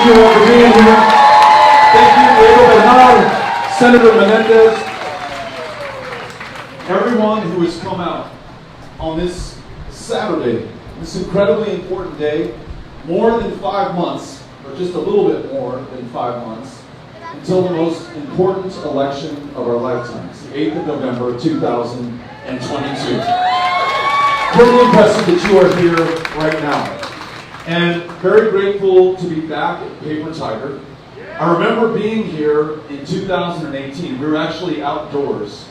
Thank you all for being here. Thank you, Diego Bernal, Senator Menendez, everyone who has come out on this Saturday, this incredibly important day, more than 5 months, or just a little bit more than 5 months, until the most important election of our lifetimes, the 8th of November, 2022. Pretty impressive that you are here right now. And very grateful to be back at Paper Tiger. I remember being here in 2018. We were actually outdoors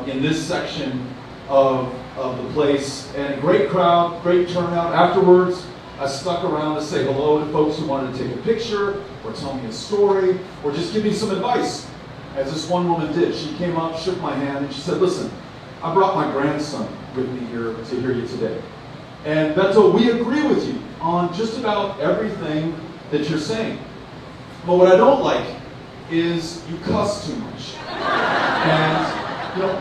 in this section of the place, and a great crowd, great turnout. Afterwards, I stuck around to say hello to folks who wanted to take a picture, or tell me a story, or just give me some advice, as this one woman did. She came up, shook my hand, and she said, "Listen, I brought my grandson with me here to hear you today. And Beto, we agree with you on just about everything that you're saying. But what I don't like is you cuss too much. And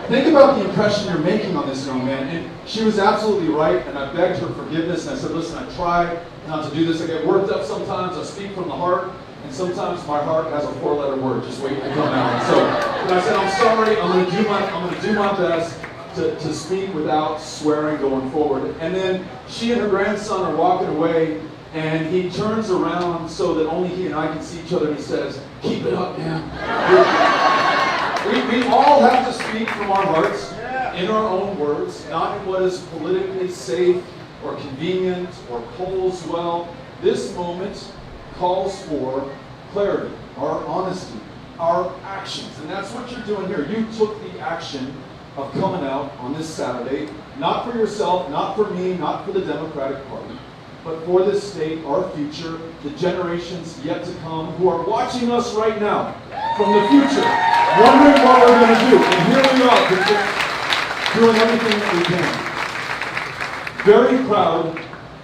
think about the impression you're making on this young man." And she was absolutely right, and I begged her forgiveness, and I said, "Listen, I try not to do this. I get worked up sometimes. I speak from the heart, and sometimes my heart has a 4-letter word just waiting to come out." So I said, "I'm sorry. I'm going to do my best to speak without swearing going forward." And then she and her grandson are walking away, and he turns around so that only he and I can see each other, and he says, "Keep it up, man." We all have to speak from our hearts, in our own words, not in what is politically safe or convenient or polls well. This moment calls for clarity, our honesty, our actions. And that's what you're doing here. You took the action of coming out on this Saturday, not for yourself, not for me, not for the Democratic Party, but for this state, our future, the generations yet to come who are watching us right now from the future, wondering what we're going to do. And here we are, doing everything that we can. Very proud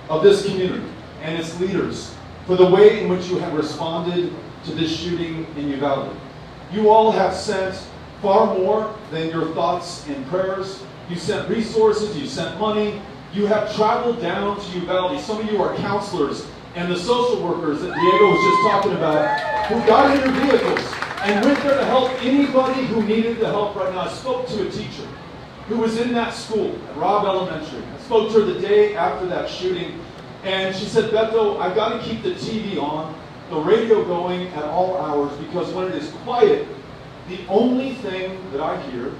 of this community and its leaders for the way in which you have responded to this shooting in Uvalde. You all have sent far more than your thoughts and prayers. You sent resources, you sent money, you have traveled down to Uvalde. Some of you are counselors and the social workers that Diego was just talking about, who got in your vehicles and went there to help anybody who needed the help right now. I spoke to a teacher who was in that school at Robb Elementary. I spoke to her the day after that shooting, and she said, "Beto, I've got to keep the TV on, the radio going at all hours, because when it is quiet, the only thing that I hear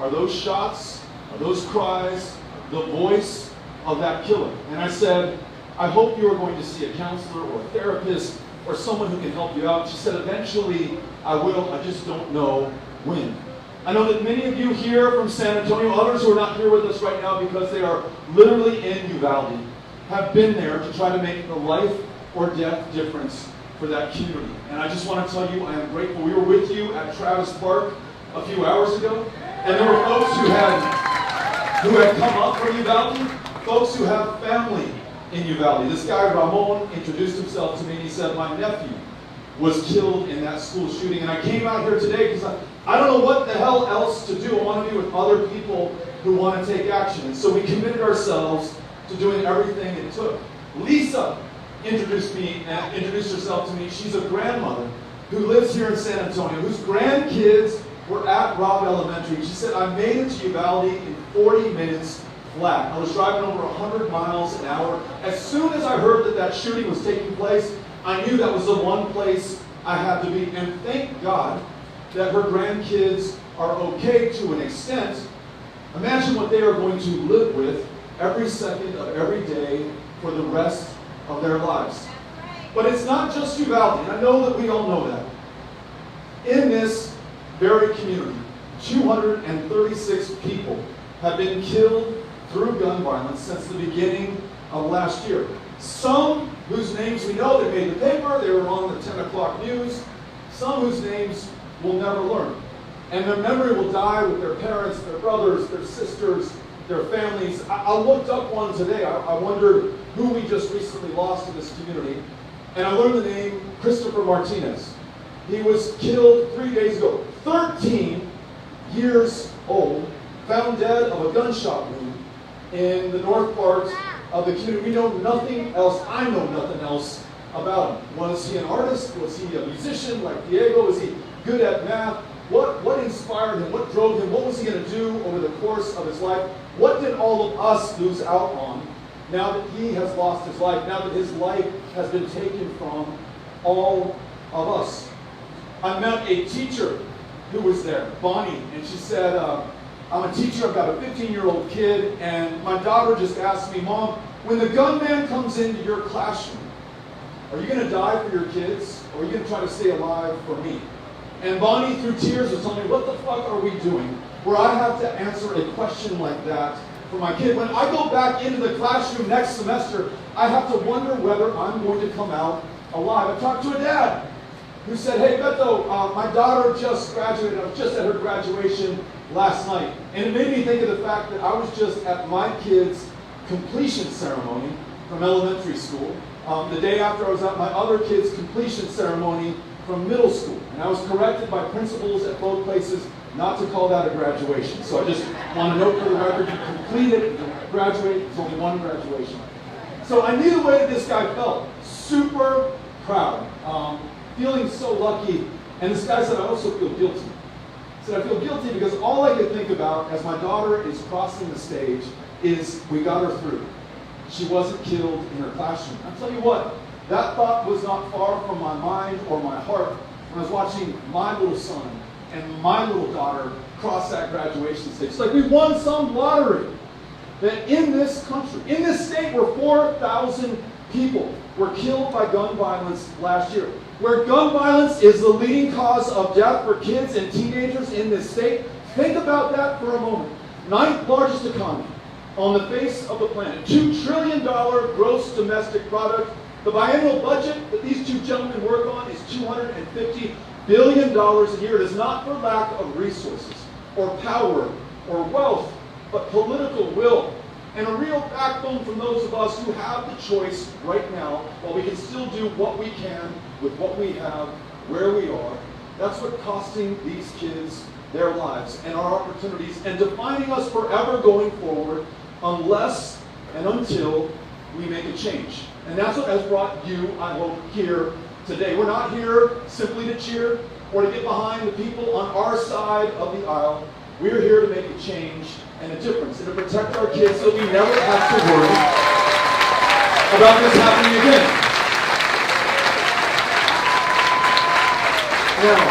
are those shots, are those cries, the voice of that killer." And I said, "I hope you are going to see a counselor or a therapist or someone who can help you out." She said, "Eventually I will, I just don't know when." I know that many of you here from San Antonio, others who are not here with us right now because they are literally in Uvalde, have been there to try to make the life or death difference for that community. And I just want to tell you, I am grateful. We were with you at Travis Park a few hours ago, and there were folks who had come up from Uvalde, folks who have family in Uvalde. This guy, Ramon, introduced himself to me, and he said, "My nephew was killed in that school shooting." And I came out here today because I don't know what the hell else to do. I want to be with other people who want to take action. And so we committed ourselves to doing everything it took. Lisa introduced herself to me. She's a grandmother who lives here in San Antonio, whose grandkids were at Robb Elementary. She said, "I made it to Uvalde in 40 minutes flat. I was driving over 100 miles an hour. As soon as I heard that that shooting was taking place, I knew that was the one place I had to be." And thank God that her grandkids are okay to an extent. Imagine what they are going to live with every second of every day for the rest of their lives. But it's not just Uvalde, and I know that we all know that. In this very community, 236 people have been killed through gun violence since the beginning of last year. Some whose names we know, they made the paper, they were on the 10 o'clock news. Some whose names we'll never learn. And their memory will die with their parents, their brothers, their sisters, their families. I looked up one today. I wondered who we just recently lost in this community. And I learned the name Christopher Martinez. He was killed 3 days ago. 13 years old, found dead of a gunshot wound in the north part of the community. We know nothing else. I know nothing else about him. Was he an artist? Was he a musician like Diego? Was he good at math? What inspired him? What drove him? What was he going to do over the course of his life? What did all of us lose out on now that he has lost his life, now that his life has been taken from all of us? I met a teacher who was there, Bonnie, and she said, I'm a teacher, I've got a 15-year-old kid, and my daughter just asked me, Mom, when the gunman comes into your classroom, are you going to die for your kids, or are you going to try to stay alive for me? And Bonnie, through tears, was telling me, what the fuck are we doing? Where I have to answer a question like that for my kid. When I go back into the classroom next semester, I have to wonder whether I'm going to come out alive. I talked to a dad who said, hey, Beto, my daughter just graduated. I was just at her graduation last night. And it made me think of the fact that I was just at my kid's completion ceremony from elementary school. The day after I was at my other kid's completion ceremony from middle school. And I was corrected by principals at both places not to call that a graduation. So I just want to note for the record, you complete it, you graduate, it's only one graduation. So I knew the way that this guy felt. Super proud. Feeling so lucky. And this guy said, I also feel guilty. He said, I feel guilty because all I could think about as my daughter is crossing the stage is we got her through. She wasn't killed in her classroom. I'll tell you what, that thought was not far from my mind or my heart when I was watching my little son and my little daughter cross that graduation stage. It's like we won some lottery that in this country, in this state where 4,000 people were killed by gun violence last year, where gun violence is the leading cause of death for kids and teenagers in this state. Think about that for a moment. 9th largest economy on the face of the planet. $2 trillion gross domestic product. The biennial budget that these two gentlemen work on is $250 billion a year. It is not for lack of resources or power or wealth, but political will and a real backbone from those of us who have the choice right now, while we can still do what we can with what we have, where we are. That's what costing these kids their lives and our opportunities and defining us forever going forward unless and until we make a change. And that's what has brought you, I hope, here today. We're not here simply to cheer or to get behind the people on our side of the aisle. We're here to make a change and a difference and to protect our kids so we never have to worry about this happening again. Now,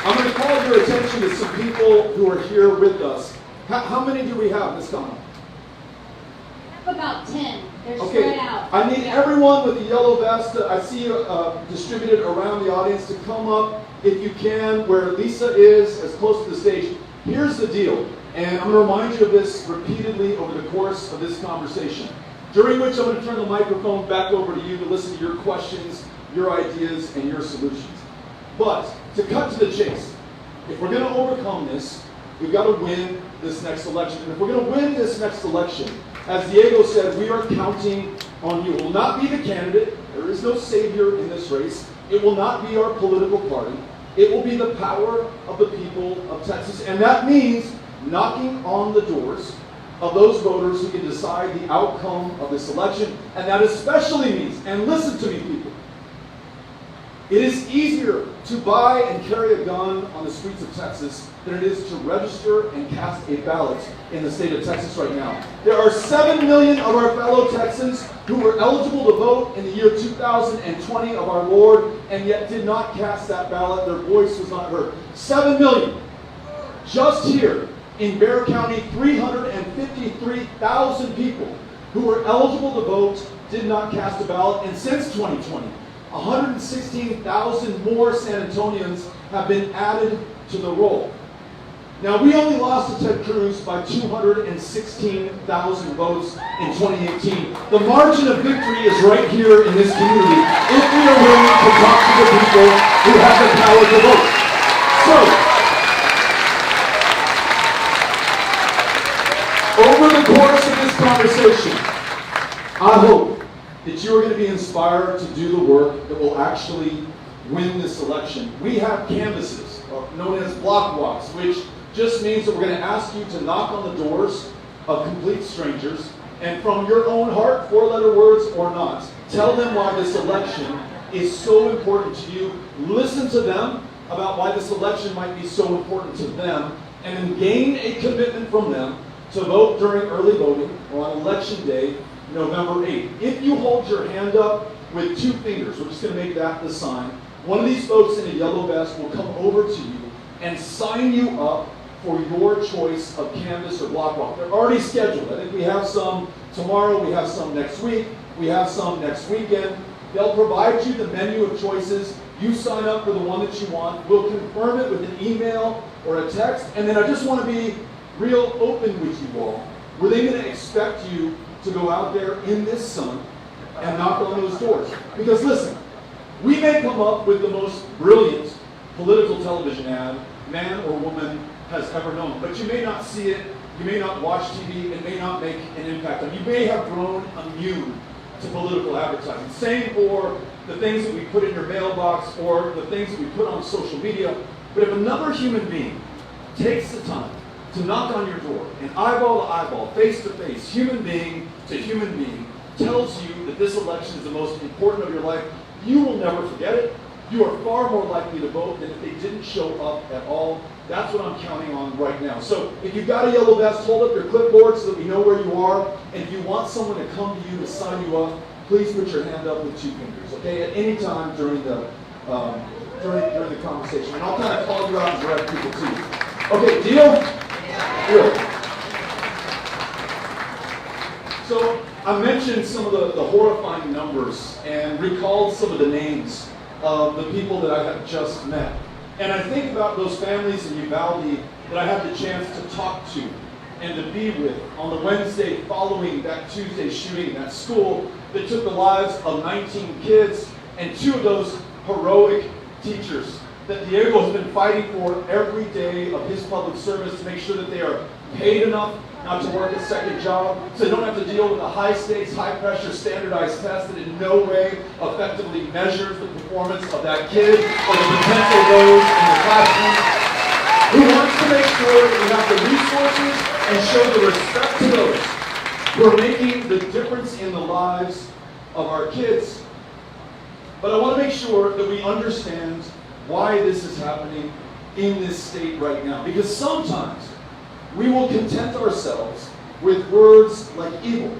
I'm going to call your attention to some people who are here with us. How many do we have, Ms. Connell? About 10. They're spread out. I need everyone with the yellow vest, I see distributed around the audience, to come up, if you can, where Lisa is, as close to the stage. Here's the deal, and I'm going to remind you of this repeatedly over the course of this conversation, during which I'm going to turn the microphone back over to you to listen to your questions, your ideas, and your solutions. But, to cut to the chase, if we're going to overcome this, we've got to win this next election. And if we're going to win this next election, as Diego said, we are counting on you. It will not be the candidate. There is no savior in this race. It will not be our political party. It will be the power of the people of Texas. And that means knocking on the doors of those voters who can decide the outcome of this election. And that especially means, and listen to me, people, it is easier to buy and carry a gun on the streets of Texas than it is to register and cast a ballot in the state of Texas right now. There are 7 million of our fellow Texans who were eligible to vote in the year 2020 of our Lord and yet did not cast that ballot. Their voice was not heard. 7 million. Just here in Bexar County, 353,000 people who were eligible to vote did not cast a ballot. And since 2020, 116,000 more San Antonians have been added to the roll. Now, we only lost to Ted Cruz by 216,000 votes in 2018. The margin of victory is right here in this community if we are willing to talk to the people who have the power to vote. So, over the course of this conversation, I hope that you are going to be inspired to do the work that will actually win this election. We have canvasses, known as block walks, which just means that we're going to ask you to knock on the doors of complete strangers, and from your own heart, 4-letter words or not, Tell them why this election is so important to you. Listen to them about why this election might be so important to them, and then gain a commitment from them to vote during early voting or on election day, November 8th. If you hold your hand up with 2 fingers, we're just going to make that the sign, one of these folks in a yellow vest will come over to you and sign you up for your choice of canvas or block walk. They're already scheduled. I think we have some tomorrow, we have some next week, we have some next weekend. They'll provide you the menu of choices. You sign up for the one that you want. We'll confirm it with an email or a text. And then I just want to be real open with you all. Were they going to expect you to go out there in this sun and knock on those doors? Because listen, we may come up with the most brilliant political television ad man or woman has ever known, but you may not see it, you may not watch TV, it may not make an impact on you. You may have grown immune to political advertising. Same for the things that we put in your mailbox or the things that we put on social media. But if another human being takes the time to knock on your door and eyeball to eyeball, face to face, human being to human being, tells you that this election is the most important of your life, you will never forget it. You are far more likely to vote than if they didn't show up at all. That's what I'm counting on right now. So if you've got a yellow vest, hold up your clipboard so that we know where you are. And if you want someone to come to you to sign you up, please put your hand up with 2 fingers, okay? At any time during the during the conversation. And I'll kind of call you out and direct people to you. Okay, deal? Good. So I mentioned some of the horrifying numbers and recalled some of the names of the people that I have just met. And I think about those families in Uvalde that I had the chance to talk to and to be with on the Wednesday following that Tuesday shooting in that school that took the lives of 19 kids and 2 of those heroic teachers that Diego has been fighting for every day of his public service to make sure that they are paid enough not to work a second job, so they don't have to deal with a high-stakes, high-pressure, standardized test that in no way effectively measures the performance of that kid or the potential of those in the classroom. Who wants to make sure that we have the resources and show the respect to those who are making the difference in the lives of our kids. But I want to make sure that we understand why this is happening in this state right now. Because sometimes we will content ourselves with words like evil.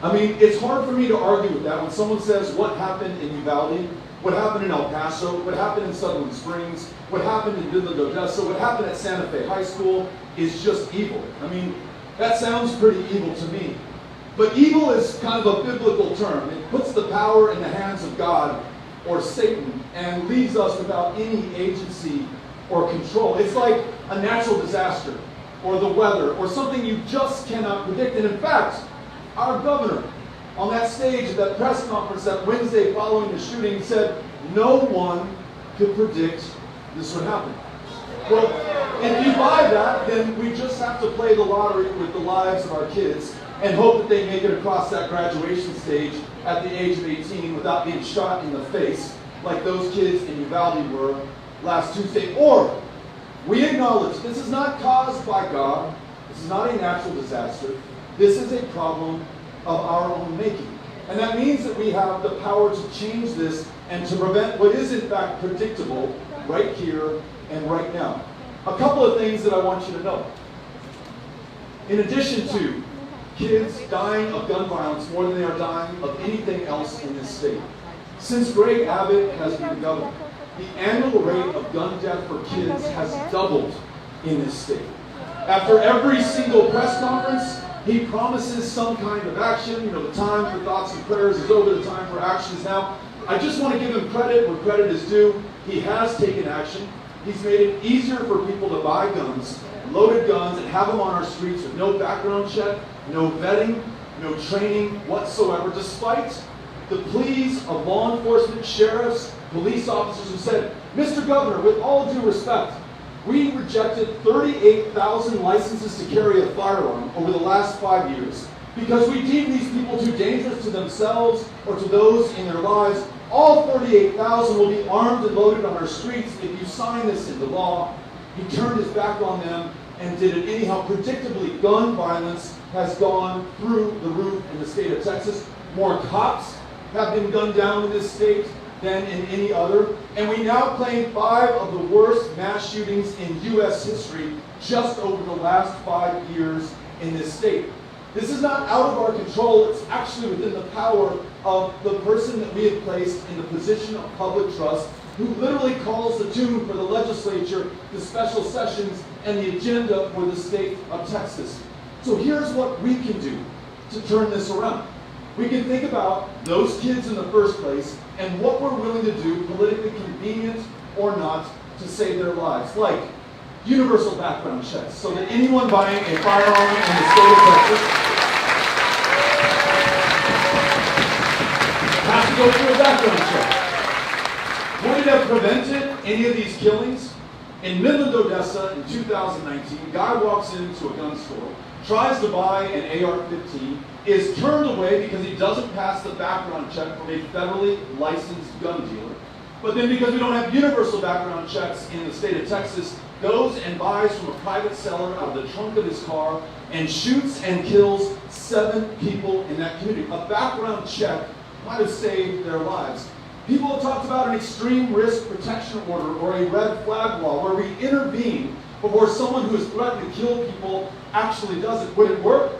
I mean, it's hard for me to argue with that when someone says what happened in Uvalde, what happened in El Paso, what happened in Sutherland Springs, what happened in Midland, Odessa, what happened at Santa Fe High School is just evil. I mean, that sounds pretty evil to me. But evil is kind of a biblical term. It puts the power in the hands of God or Satan and leaves us without any agency or control. It's like a natural disaster or the weather or something you just cannot predict. And in fact, our governor on that stage at that press conference that Wednesday following the shooting said no one could predict this would happen. Well, if you buy that, then we just have to play the lottery with the lives of our kids and hope that they make it across that graduation stage at the age of 18 without being shot in the face like those kids in Uvalde were last Tuesday. Or we acknowledge this is not caused by God. This is not a natural disaster. This is a problem of our own making. And that means that we have the power to change this and to prevent what is in fact predictable right here and right now. A couple of things that I want you to know. In addition to kids dying of gun violence more than they are dying of anything else in this state, since Greg Abbott has been governor, the annual rate of gun death for kids has doubled in this state. After every single press conference, he promises some kind of action. You know, the time for thoughts and prayers is over, the time for action is now. I just want to give him credit where credit is due. He has taken action. He's made it easier for people to buy guns, loaded guns, and have them on our streets with no background check, no vetting, no training whatsoever, despite the pleas of law enforcement, sheriffs, police officers who said, Mr. Governor, with all due respect, we rejected 38,000 licenses to carry a firearm over the last 5 years because we deem these people too dangerous to themselves or to those in their lives. All 38,000 will be armed and loaded on our streets if you sign this into law. He turned his back on them and did it anyhow. Predictably, gun violence has gone through the roof in the state of Texas. More cops have been gunned down in this state than in any other. And we now claim 5 of the worst mass shootings in U.S. history just over the last 5 years in this state. This is not out of our control. It's actually within the power of the person that we have placed in the position of public trust, who literally calls the tune for the legislature, the special sessions, and the agenda for the state of Texas. So here's what we can do to turn this around. We can think about those kids in the first place and what we're willing to do, politically convenient or not, to save their lives. Like universal background checks, so that anyone buying a firearm in the state of Texas has to go through a background check. Would it have prevented any of these killings? In Midland, Odessa, in 2019, a guy walks into a gun store, tries to buy an AR-15, is turned away because he doesn't pass the background check from a federally licensed gun dealer. But then because we don't have universal background checks in the state of Texas, goes and buys from a private seller out of the trunk of his car and shoots and kills 7 people in that community. A background check might have saved their lives. People have talked about an extreme risk protection order or a red flag law where we intervene before someone who is threatening to kill people actually does it. Would it work?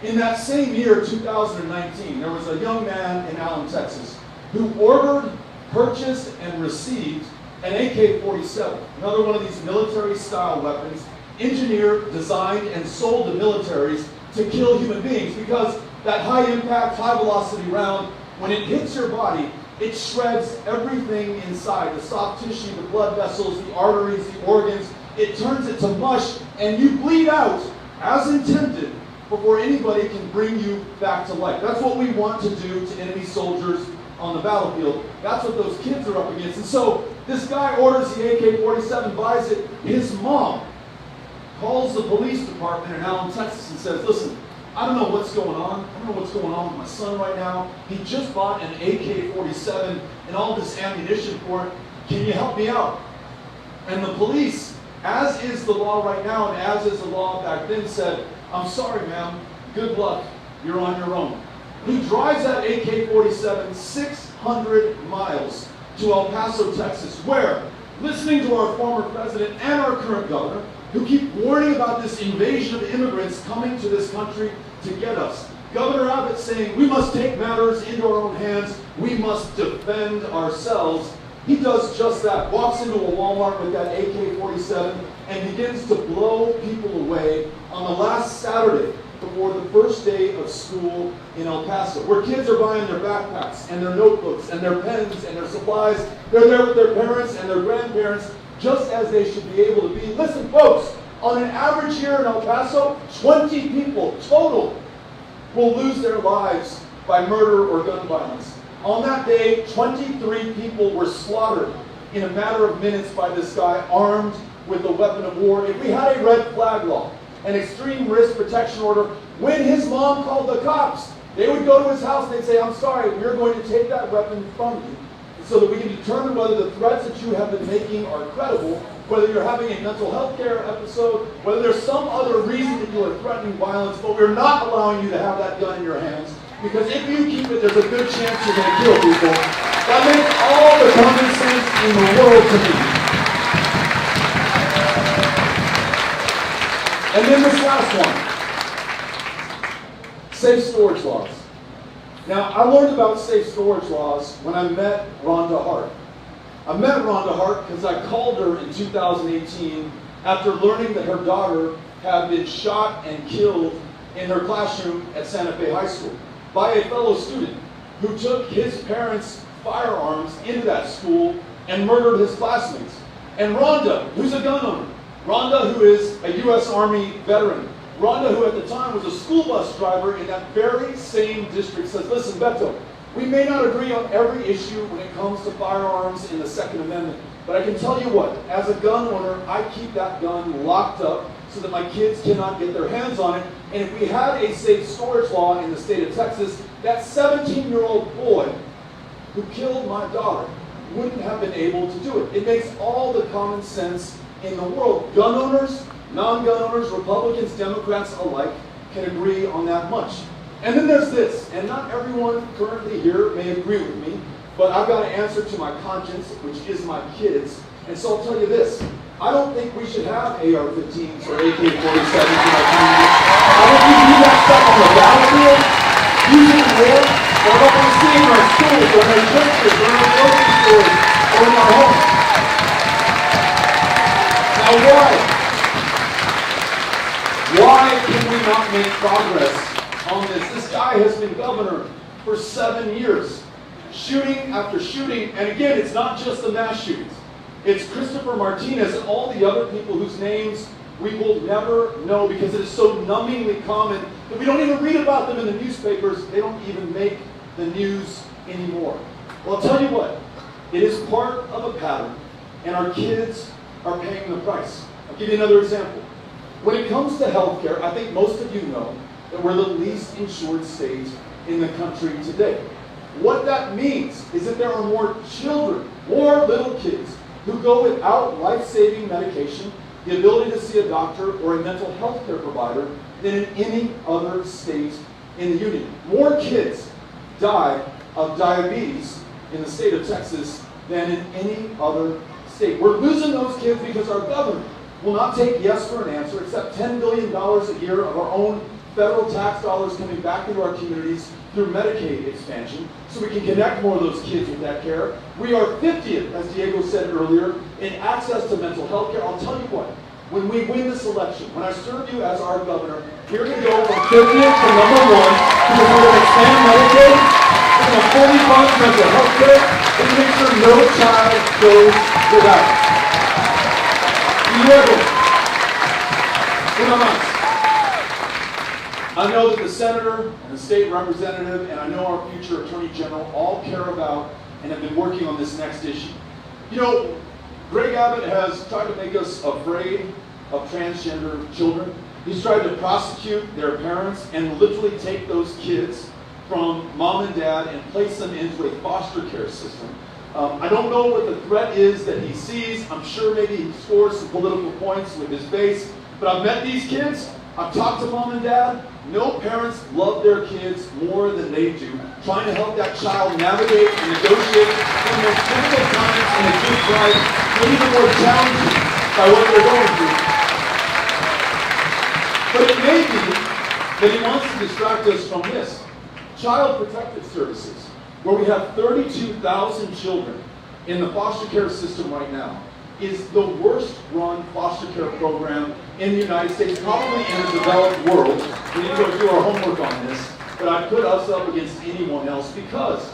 In that same year, 2019, there was a young man in Allen, Texas, who ordered, purchased, and received an AK-47, another one of these military-style weapons, engineered, designed, and sold to militaries to kill human beings, because that high-impact, high-velocity round, when it hits your body, it shreds everything inside, the soft tissue, the blood vessels, the arteries, the organs. It turns it to mush, and you bleed out, as intended, before anybody can bring you back to life. That's what we want to do to enemy soldiers on the battlefield. That's what those kids are up against. And so this guy orders the AK-47, buys it. His mom calls the police department in Allen, Texas and says, listen, I don't know what's going on. I don't know what's going on with my son right now. He just bought an AK-47 and all this ammunition for it. Can you help me out? And the police, as is the law right now and as is the law back then, said, I'm sorry, ma'am. Good luck. You're on your own. He drives that AK-47 600 miles to El Paso, Texas, where, listening to our former president and our current governor, who keep warning about this invasion of immigrants coming to this country to get us. Governor Abbott saying we must take matters into our own hands, we must defend ourselves. He does just that, walks into a Walmart with that AK-47 and begins to blow people away on the last Saturday before the first day of school in El Paso, where kids are buying their backpacks and their notebooks and their pens and their supplies. They're there with their parents and their grandparents, just as they should be able to be. Listen, folks, on an average year in El Paso, 20 people total will lose their lives by murder or gun violence. On that day, 23 people were slaughtered in a matter of minutes by this guy armed with a weapon of war. If we had a red flag law, an extreme risk protection order, when his mom called the cops, they would go to his house and they'd say, I'm sorry, we're going to take that weapon from you so that we can determine whether the threats that you have been making are credible, whether you're having a mental health care episode, whether there's some other reason that you are threatening violence, but we're not allowing you to have that gun in your hands, because if you keep it, there's a good chance you're going to kill people. That makes all the common sense in the world to me. And then this last one, safe storage laws. Now, I learned about safe storage laws when I met Rhonda Hart. I met Rhonda Hart because I called her in 2018 after learning that her daughter had been shot and killed in her classroom at Santa Fe High School by a fellow student who took his parents' firearms into that school and murdered his classmates. And Rhonda, who's a gun owner, Rhonda, who is a U.S. Army veteran, Rhonda, who at the time was a school bus driver in that very same district, says, listen, Beto, we may not agree on every issue when it comes to firearms in the Second Amendment, but I can tell you what, as a gun owner, I keep that gun locked up so that my kids cannot get their hands on it. And if we had a safe storage law in the state of Texas, that 17-year-old boy who killed my daughter wouldn't have been able to do it. It makes all the common sense in the world. Gun owners, non-gun owners, Republicans, Democrats alike can agree on that much. And then there's this, and not everyone currently here may agree with me, but I've got to answer to my conscience, which is my kids. And so I'll tell you this. I don't think we should have AR-15s or AK-47s in our community. I don't think we need that stuff on the battlefield, using it in war, or up on the scene in our schools, or in our churches, or in our grocery stores, or in our homes. Now why? Why can we not make progress on this? This guy has been governor for 7 years. Shooting after shooting, and again, it's not just the mass shootings. It's Christopher Martinez and all the other people whose names we will never know because it is so numbingly common that we don't even read about them in the newspapers. They don't even make the news anymore. Well, I'll tell you what, it is part of a pattern, and our kids are paying the price. I'll give you another example. When it comes to healthcare, I think most of you know that we're the least insured state in the country today. What that means is that there are more children, more little kids, who go without life-saving medication, the ability to see a doctor or a mental health care provider than in any other state in the union. More kids die of diabetes in the state of Texas than in any other state. We're losing those kids because our government will not take yes for an answer, except $10 billion a year of our own federal tax dollars coming back into our communities through Medicaid expansion, so we can connect more of those kids with that care. We are 50th, as Diego said earlier, in access to mental health care. I'll tell you what, when we win this election, when I serve you as our governor, we're going to go from 50th to number 1, because we're going to expand Medicaid, we're going to fully fund mental health care, and make sure no child goes without. Y luego, una más. I know that the senator and the state representative and I know our future attorney general all care about and have been working on this next issue. You know, Greg Abbott has tried to make us afraid of transgender children. He's tried to prosecute their parents and literally take those kids from mom and dad and place them into a foster care system. I don't know what the threat is that he sees. I'm sure maybe he scores some political points with his base. But I've met these kids. I've talked to mom and dad. No parents love their kids more than they do, trying to help that child navigate and negotiate in those difficult times in a good life, even more challenging by what they're going through. But it may be that he wants to distract us from this. Child Protective Services, where we have 32,000 children in the foster care system right now, is the worst run foster care program in the United States, probably in the developed world. We need to go do our homework on this, but I put us up against anyone else because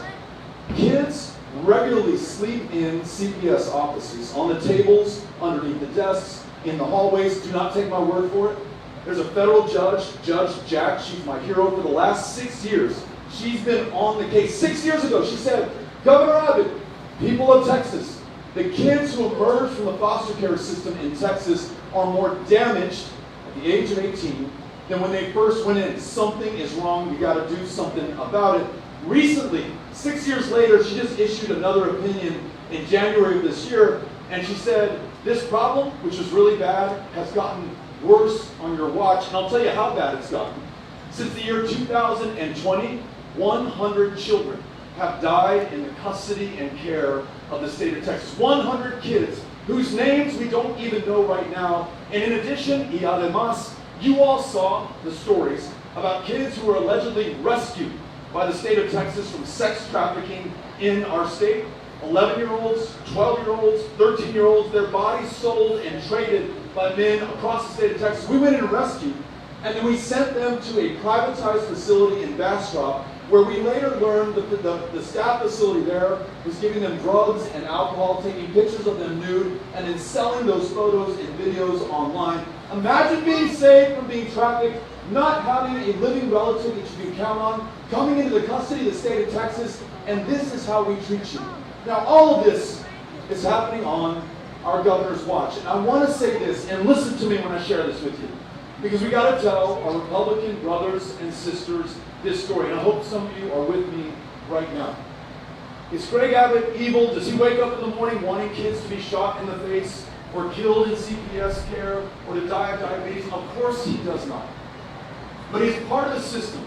kids regularly sleep in CPS offices, on the tables, underneath the desks, in the hallways. Do not take my word for it. There's a federal judge, Judge Jack. She's my hero for the last 6 years. She's been on the case. 6 years ago, she said, Governor Abbott, people of Texas, the kids who emerged from the foster care system in Texas are more damaged at the age of 18 than when they first went in. Something is wrong. We got to do something about it. Recently, 6 years later, she just issued another opinion in January of this year, and she said, this problem, which is really bad, has gotten worse on your watch. And I'll tell you how bad it's gotten. Since the year 2020, 100 children have died in the custody and care of the state of Texas. 100 kids whose names we don't even know right now. And in addition, y además, you all saw the stories about kids who were allegedly rescued by the state of Texas from sex trafficking in our state. 11-year-olds, 12-year-olds, 13-year-olds, their bodies sold and traded by men across the state of Texas. We went and rescued, and then we sent them to a privatized facility in Bastrop, where we later learned that the staff facility there was giving them drugs and alcohol, taking pictures of them nude, and then selling those photos and videos online. Imagine being saved from being trafficked, not having a living relative that you can count on, coming into the custody of the state of Texas, and this is how we treat you. Now, all of this is happening on our governor's watch. And I want to say this, and listen to me when I share this with you, because we got to tell our Republican brothers and sisters this story, and I hope some of you are with me right now. Is Greg Abbott evil? Does he wake up in the morning wanting kids to be shot in the face or killed in CPS care or to die of diabetes? Of course he does not. But he's part of the system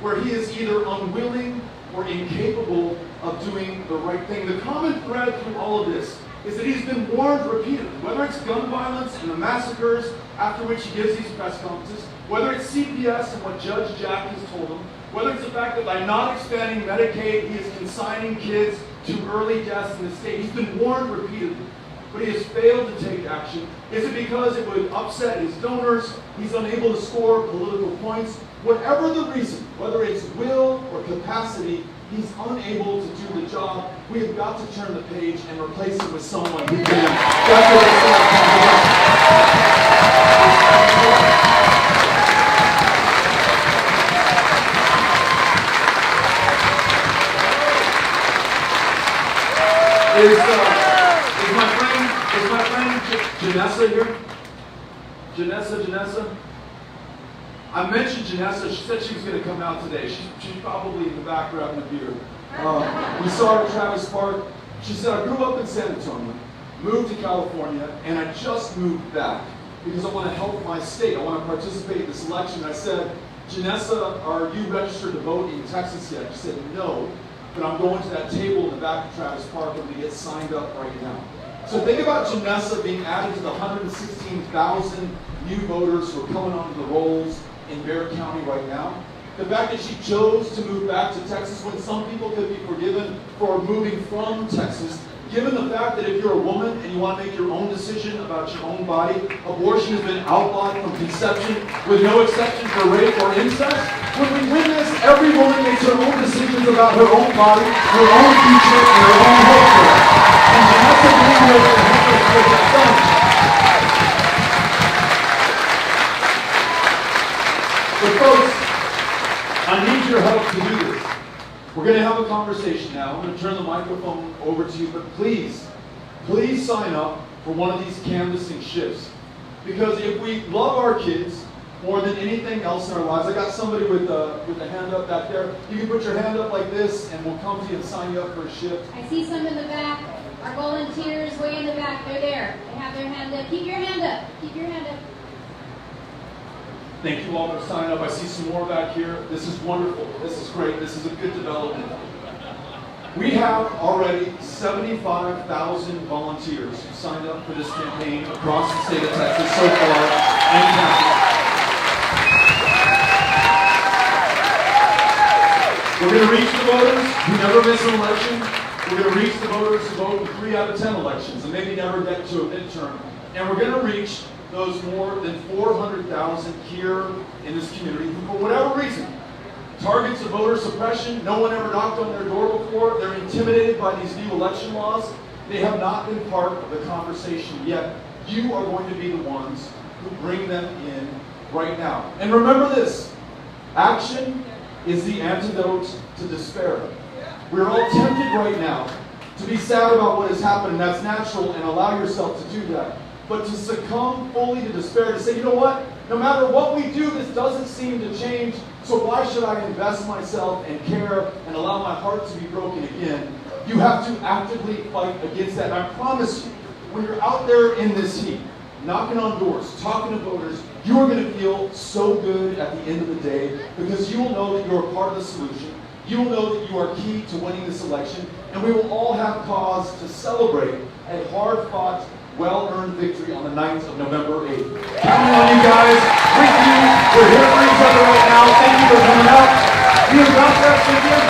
where he is either unwilling or incapable of doing the right thing. The common thread through all of this is that he's been warned repeatedly, whether it's gun violence and the massacres after which he gives these press conferences, whether it's CPS and what Judge Jack has told him, whether it's the fact that by not expanding Medicaid, he is consigning kids to early deaths in the state. He's been warned repeatedly, but he has failed to take action. Is it because it would upset his donors? He's unable to score political points? Whatever the reason, whether it's will or capacity, he's unable to do the job. We have got to turn the page and replace it with someone who can. That's what it's like. Is my friend Janessa here? Janessa? I mentioned Janessa. She said she was going to come out today. She's probably in the back grabbing a beer. We saw her at Travis Park. She said, I grew up in San Antonio, moved to California, and I just moved back because I want to help my state. I want to participate in this election. I said, Janessa, are you registered to vote in Texas yet? She said, no, but I'm going to that table in the back of Travis Park and to get signed up right now. So think about Janessa being added to the 116,000 new voters who are coming onto the rolls in Bexar County right now. The fact that she chose to move back to Texas when some people could be forgiven for moving from Texas, given the fact that if you're a woman and you want to make your own decision about your own body, abortion has been outlawed from conception with no exception for rape or incest. When we win this, every woman makes her own decisions about her own body, her own future, and her own health care. And Janessa Greenwood can help us get that done. But folks, I need your help to do this. We're going to have a conversation now. I'm going to turn the microphone over to you, but please sign up for one of these canvassing shifts. Because if we love our kids more than anything else in our lives, I got somebody with a hand up back there. You can put your hand up like this, and we'll come to you and sign you up for a shift. I see some in the back. Our volunteers way in the back. They're there. They have their hand up. Keep your hand up. Keep your hand up. Thank you all for signing up. I see some more back here. This is wonderful. This is great. This is a good development. We have already 75,000 volunteers who signed up for this campaign across the state of Texas so far. We're going to reach the voters who never miss an election. We're going to reach the voters who vote in 3 out of 10 elections and maybe never get to a midterm. And we're going to reach those more than 400,000 here in this community who, for whatever reason, targets of voter suppression, no one ever knocked on their door before, they're intimidated by these new election laws, they have not been part of the conversation yet. You are going to be the ones who bring them in right now. And remember this, action is the antidote to despair. We're all tempted right now to be sad about what has happened, and that's natural, and allow yourself to do that. But to succumb fully to despair, to say, you know what? No matter what we do, this doesn't seem to change, so why should I invest myself and care and allow my heart to be broken again? You have to actively fight against that. And I promise you, when you're out there in this heat, knocking on doors, talking to voters, you are going to feel so good at the end of the day because you will know that you're a part of the solution. You will know that you are key to winning this election, and we will all have cause to celebrate a hard-fought, well-earned victory on the night of November 8th. Counting on you guys, with you, we're here for each other right now. Thank you for coming out. You got that, Cynthia?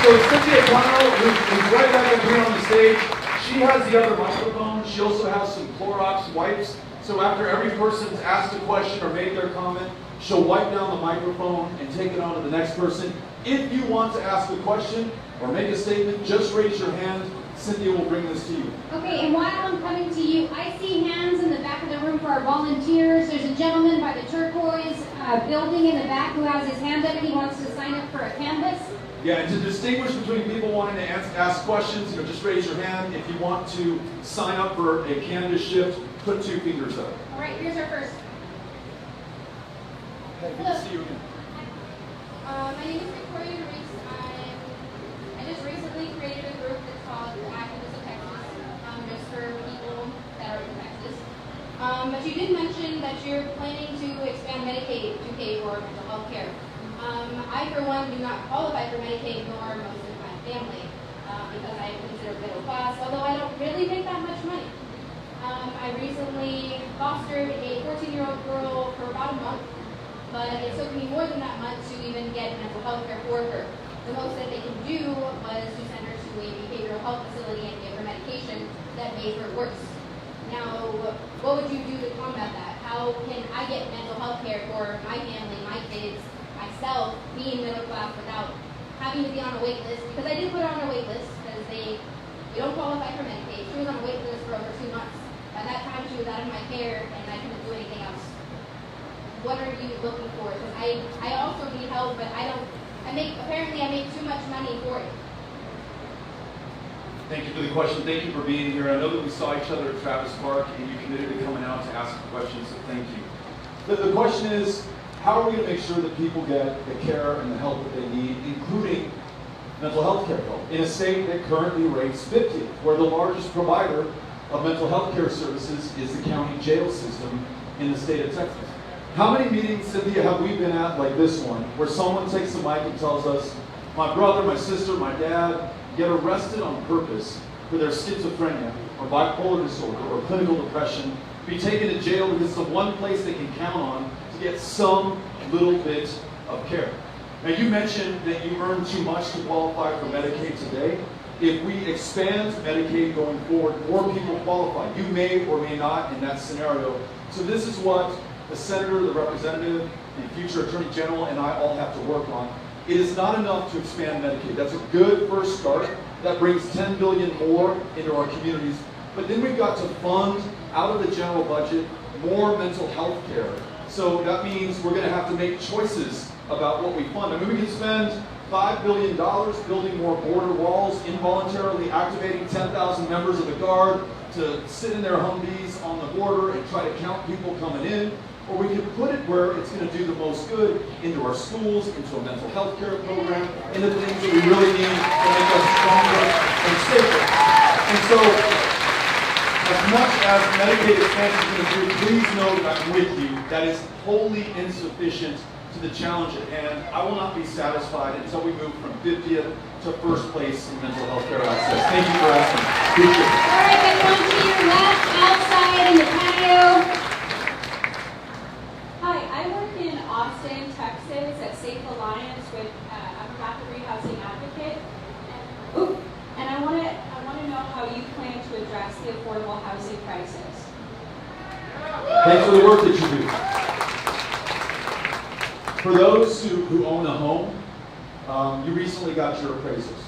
So Cynthia Connell, who's right back up here on the stage, she has the other microphone. She also has some Clorox wipes. So after every person's asked a question or made their comment, she'll wipe down the microphone and take it on to the next person. If you want to ask a question or make a statement, just raise your hand. Cynthia will bring this to you. Okay, and while I'm coming to you, I see hands in the back of the room for our volunteers. There's a gentleman by the turquoise building in the back who has his hand up and he wants to sign up for a canvas. Yeah, and to distinguish between people wanting to ask questions, just raise your hand. If you want to sign up for a canvas shift, put 2 fingers up. All right, here's our first. Hey, good to see you again. My name is Victoria Reese. I just recently created a group that's called the Antidote of Texas, just for people that are in Texas. But you did mention that you're planning to expand Medicaid to pay for mental health care. I, for one, do not qualify for Medicaid, nor most of my family, because I am considered middle class, although I don't really make that much money. I recently fostered a 14-year-old girl for about a month, but it took me more than that month to even get mental health care for her. The most that they could do was to send her to a behavioral health facility and give her medication that made her worse. Now, what would you do to combat that? How can I get mental health care for my family, my kids, myself, being middle class, without having to be on a wait list? Because I did put her on a wait list because we don't qualify for Medicaid. She was on a wait list for over 2 months. By that time, she was out of my care, and I couldn't do anything else. What are you looking for? Because I also need help, but apparently I make too much money for it. Thank you for the question. Thank you for being here. I know that we saw each other at Travis Park, and you committed to coming out to ask questions, so thank you. The question is, how are we going to make sure that people get the care and the help that they need, including mental health care help, in a state that currently ranks 50th, where the largest provider of mental health care services is the county jail system in the state of Texas? How many meetings, Cynthia, have we been at like this one, where someone takes the mic and tells us, my brother, my sister, my dad, get arrested on purpose for their schizophrenia or bipolar disorder or clinical depression, be taken to jail because it's the one place they can count on to get some little bit of care. Now, you mentioned that you earn too much to qualify for Medicaid today. If we expand Medicaid going forward, more people qualify. You may or may not in that scenario. So this is what the senator, the representative, the future attorney general, and I all have to work on. It is not enough to expand Medicaid. That's a good first start. That brings $10 billion more into our communities. But then we've got to fund out of the general budget more mental health care. So that means we're going to have to make choices about what we fund. I mean, we can spend $5 billion building more border walls, involuntarily activating 10,000 members of the Guard to sit in their Humvees on the border and try to count people coming in. Or we can put it where it's going to do the most good, into our schools, into a mental health care program, into the things that we really need to make us stronger and safer. And so, as much as Medicaid expansion is going to do, please know that I'm with you. That is wholly insufficient to the challenge at hand. I will not be satisfied until we move from 50th to first place in mental health care access. Thank you for asking. Appreciate it. All right, everyone to your left, outside in the patio. Hi, I work in Austin, Texas at Safe Alliance with I'm a rapid rehousing advocate. And I want to know how you plan to address the affordable housing crisis. Thanks for the work that you do. For those who own a home, you recently got your appraisals.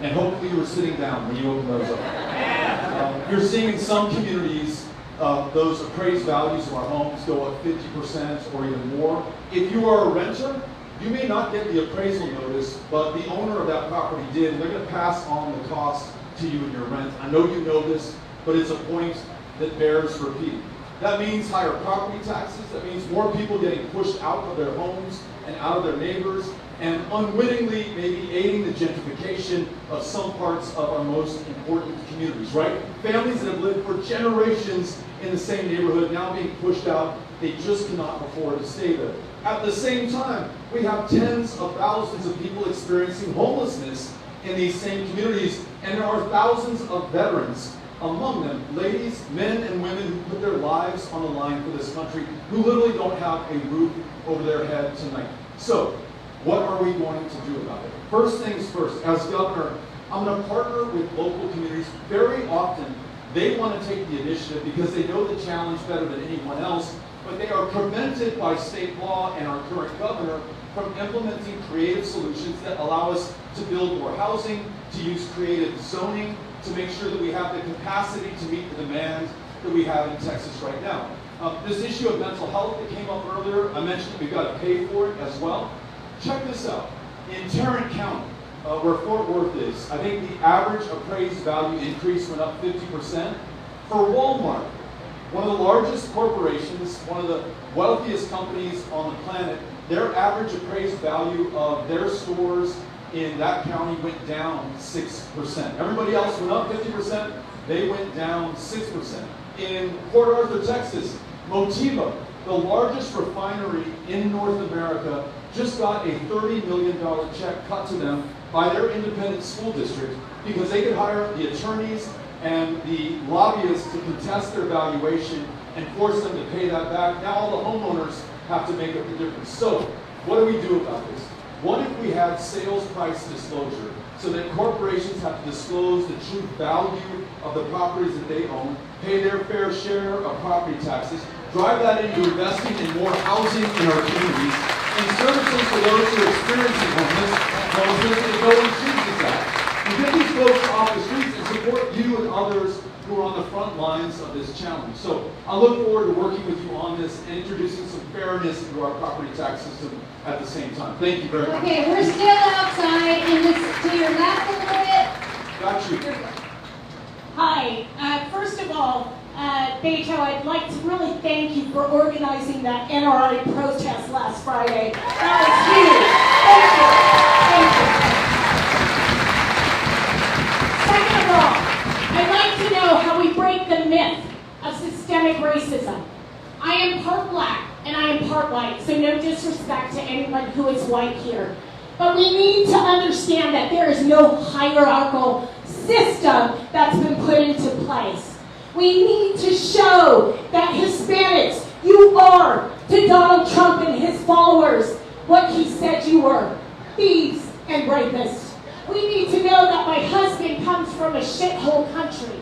And hopefully you were sitting down when you opened those up. You're seeing in some communities those appraised values of our homes go up 50% or even more. If you are a renter, you may not get the appraisal notice, but the owner of that property did, and they're going to pass on the cost to you in your rent. I know you know this, but it's a point that bears repeating. That means higher property taxes. That means more people getting pushed out of their homes and out of their neighbors, and unwittingly maybe aiding the gentrification of some parts of our most important communities, right? Families that have lived for generations in the same neighborhood now being pushed out. They just cannot afford to stay there. At the same time, we have tens of thousands of people experiencing homelessness in these same communities, and there are thousands of veterans among them, ladies, men, and women who put their lives on the line for this country, who literally don't have a roof over their head tonight. So, what are we going to do about it? First things first, as governor, I'm going to partner with local communities. Very often, they want to take the initiative because they know the challenge better than anyone else, but they are prevented by state law and our current governor from implementing creative solutions that allow us to build more housing, to use creative zoning, to make sure that we have the capacity to meet the demand that we have in Texas right now. This issue of mental health that came up earlier, I mentioned that we've got to pay for it as well. Check this out. In Tarrant County, where Fort Worth is, I think the average appraised value increase went up 50%. For Walmart, one of the largest corporations, one of the wealthiest companies on the planet, their average appraised value of their stores in that county went down 6%. Everybody else went up 50%. they went down 6%. In Port Arthur, Texas, Motiva, the largest refinery in North America, just got a $30 million check cut to them by their independent school district because they could hire the attorneys and the lobbyists to contest their valuation and force them to pay that back. Now all the homeowners have to make up the difference. So what do we do about this? What if we had sales price disclosure so that corporations have to disclose the true value of the properties that they own, pay their fair share of property taxes, drive that into investing in more housing in our communities, and services for those who are experiencing homelessness, and go and choose that. And get these folks off the streets and support you and others who are on the front lines of this challenge. So I look forward to working with you on this and introducing some fairness into our property tax system at the same time. Thank you very much. Okay, we're still outside, and this to your left a little bit. Got you. Hi. First of all, Beto, I'd like to really thank you for organizing that NRA protest last Friday. That was huge. Thank you. Second of all, I'd like to know how we break the myth of systemic racism. I am part black and I am part white, so no disrespect to anyone who is white here. But we need to understand that there is no hierarchical system that's been put into place. We need to show that Hispanics, you are to Donald Trump and his followers what he said you were, thieves and rapists. We need to know that my husband comes from a shithole country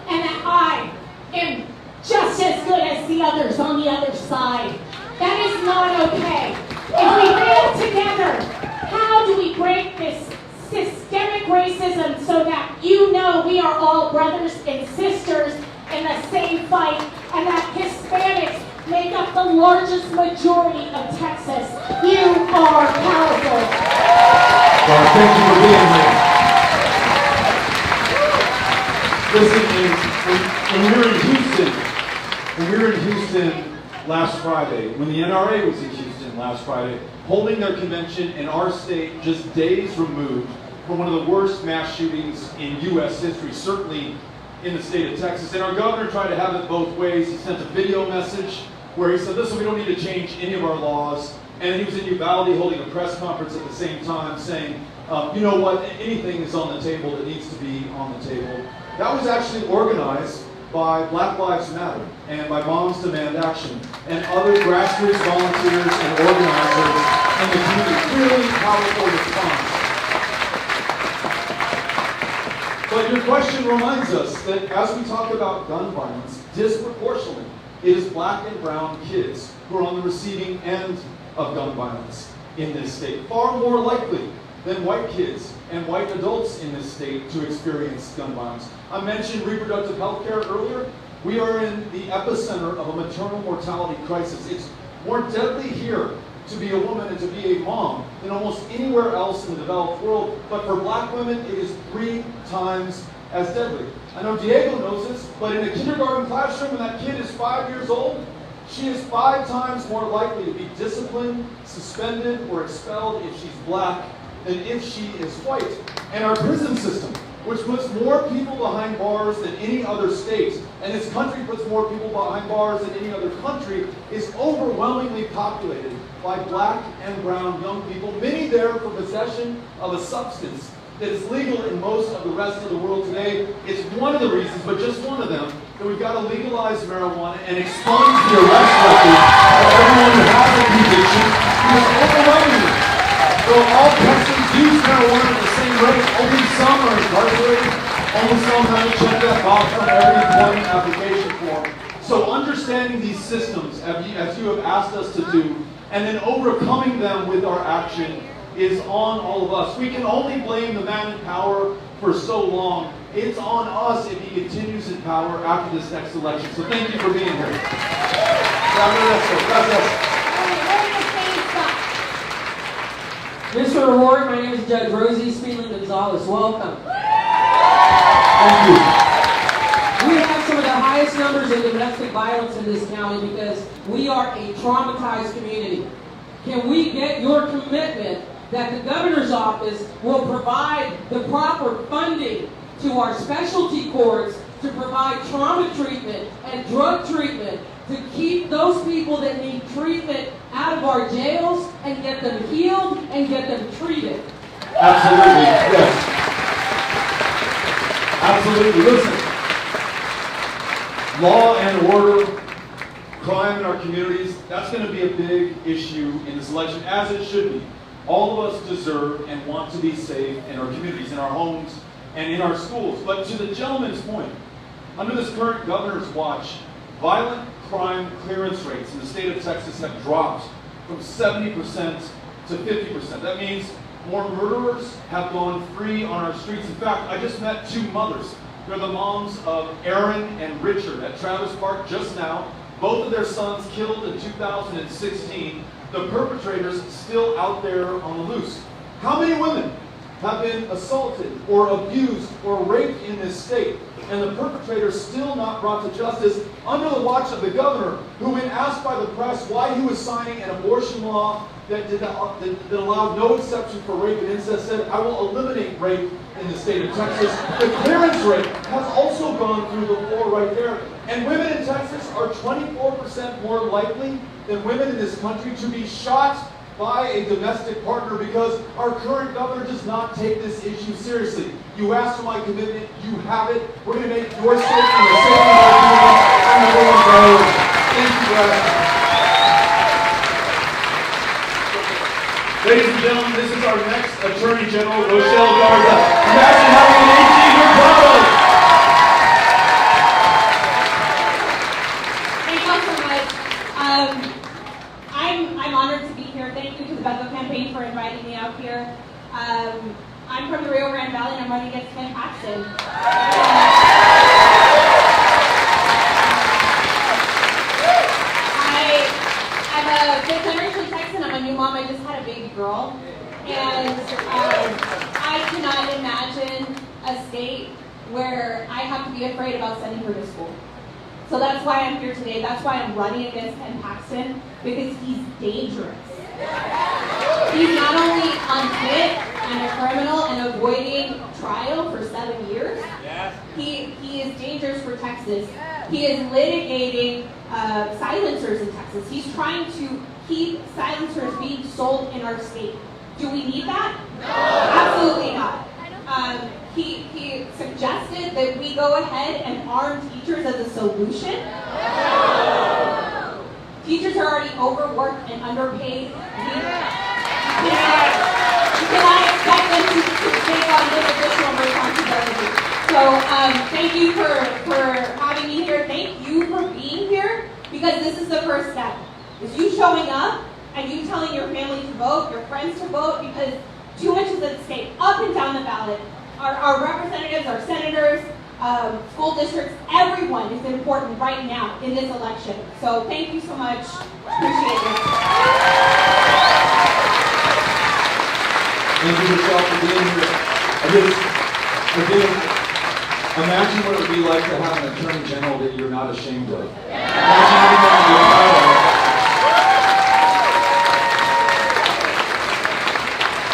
and that I am just as good as the others on the other side. That is not okay. If we fail together, how do we break this systemic racism so that you know we are all brothers and sisters in the same fight and that Hispanics make up the largest majority of Texas? You are powerful. Well, thank you for being here. Listen, when we were in Houston last Friday, when the NRA was in Houston last Friday, holding their convention in our state just days removed from one of the worst mass shootings in U.S. history, certainly in the state of Texas. And our governor tried to have it both ways. He sent a video message where he said, listen, we don't need to change any of our laws. And he was in Uvalde holding a press conference at the same time saying, you know what, anything is on the table that needs to be on the table. That was actually organized by Black Lives Matter and by Moms Demand Action and other grassroots volunteers and organizers in the community. Really powerful response. But your question reminds us that as we talk about gun violence, disproportionately, it is black and brown kids who are on the receiving end of gun violence in this state, far more likely than white kids and white adults in this state to experience gun violence. I mentioned reproductive health care earlier. We are in the epicenter of a maternal mortality crisis. It's more deadly here to be a woman and to be a mom than almost anywhere else in the developed world. But for black women, it is 3 times as deadly. I know Diego knows this, but in a kindergarten classroom when that kid is 5 years old, she is 5 times more likely to be disciplined, suspended, or expelled if she's black than if she is white. And our prison system, which puts more people behind bars than any other state, and this country puts more people behind bars than any other country, is overwhelmingly populated by black and brown young people, many there for possession of a substance that is legal in most of the rest of the world today. It's one of the reasons, but just one of them, that we've got to legalize marijuana and expunge the arrest record of everyone who has a conviction, because overwhelmingly, though all Texans use marijuana at the same rate, only some are incarcerated, only some have to check that box on every employment application form. So understanding these systems, as you have asked us to do, and then overcoming them with our action is on all of us. We can only blame the man in power for so long. It's on us if he continues in power after this next election. So thank you for being here. Mr. O'Rourke, my name is Judge Rosie Speedling Gonzalez. Welcome. Thank you. We have some of the highest numbers of domestic violence in this county because we are a traumatized community. Can we get your commitment that the governor's office will provide the proper funding to our specialty courts to to provide trauma treatment and drug treatment to keep those people that need treatment out of our jails and get them healed and get them treated. Absolutely, yes. Absolutely. Listen, law and order, crime in our communities, that's going to be a big issue in this election, as it should be. All of us deserve and want to be safe in our communities, in our homes, and in our schools. But to the gentleman's point, under this current governor's watch, violent crime clearance rates in the state of Texas have dropped from 70% to 50%. That means more murderers have gone free on our streets. In fact, I just met two mothers. They're the moms of Aaron and Richard at Travis Park just now. Both of their sons killed in 2016. The perpetrators still out there on the loose. How many women have been assaulted or abused or raped in this state, and the perpetrators still not brought to justice under the watch of the governor, who, when asked by the press why he was signing an abortion law that allowed no exception for rape and incest, said, "I will eliminate rape in the state of Texas." The clearance rate has also gone through the floor right there. And women in Texas are 24% more likely than women in this country to be shot by a domestic partner because our current governor does not take this issue seriously. You asked for my commitment, you have it. We're going to make your safety and the safety of our community our number one priority. Thank you, guys. Ladies and gentlemen, this is our next Attorney General, Rochelle Garza. Imagine having an 18-year brother. Thank you all so much. I'm honored to be here. Thank you to the Beto campaign for inviting me out here. I'm from the Rio Grande Valley and I'm running against Ken Paxton. I'm a fifth generation Texan. I'm a new mom. I just had a baby girl. And I cannot imagine a state where I have to be afraid about sending her to school. So that's why I'm here today. That's why I'm running against Ken Paxton, because he's dangerous. He's not only unfit and a criminal and avoiding trial for 7 years, he is dangerous for Texas. He is litigating silencers in Texas. He's trying to keep silencers being sold in our state. Do we need that? No. Absolutely not. He suggested that we go ahead and arm teachers as a solution. No. Teachers are already overworked and underpaid. You cannot expect them to take on this additional responsibility. So thank you for having me here. Thank you for being here, because this is the first step. Is you showing up and you telling your family to vote, your friends to vote, because too much is at stake, up and down the ballot. Our representatives, our senators, school districts, everyone is important right now in this election. So thank you so much. Appreciate it. Thank you, Michelle, for being here. Imagine what it would be like to have an attorney general that you're not ashamed of. Imagine having that in your power.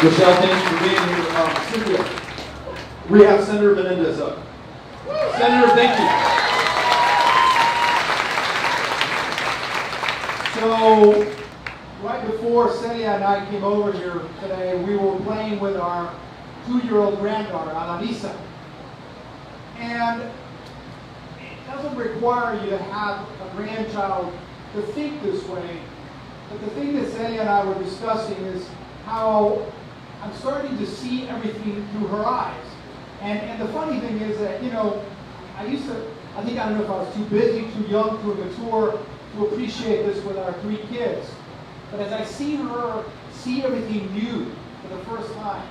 Michelle, thank you for being here. Cynthia, we have Senator Menendez up. Senator, thank you. So, right before Celia and I came over here today, we were playing with our 2-year-old granddaughter, Alanisa. And it doesn't require you to have a grandchild to think this way. But the thing that Celia and I were discussing is how I'm starting to see everything through her eyes. And the funny thing is that, you know, I don't know if I was too busy, too young, too immature to appreciate this with our 3 kids. But as I see her see everything new for the first time,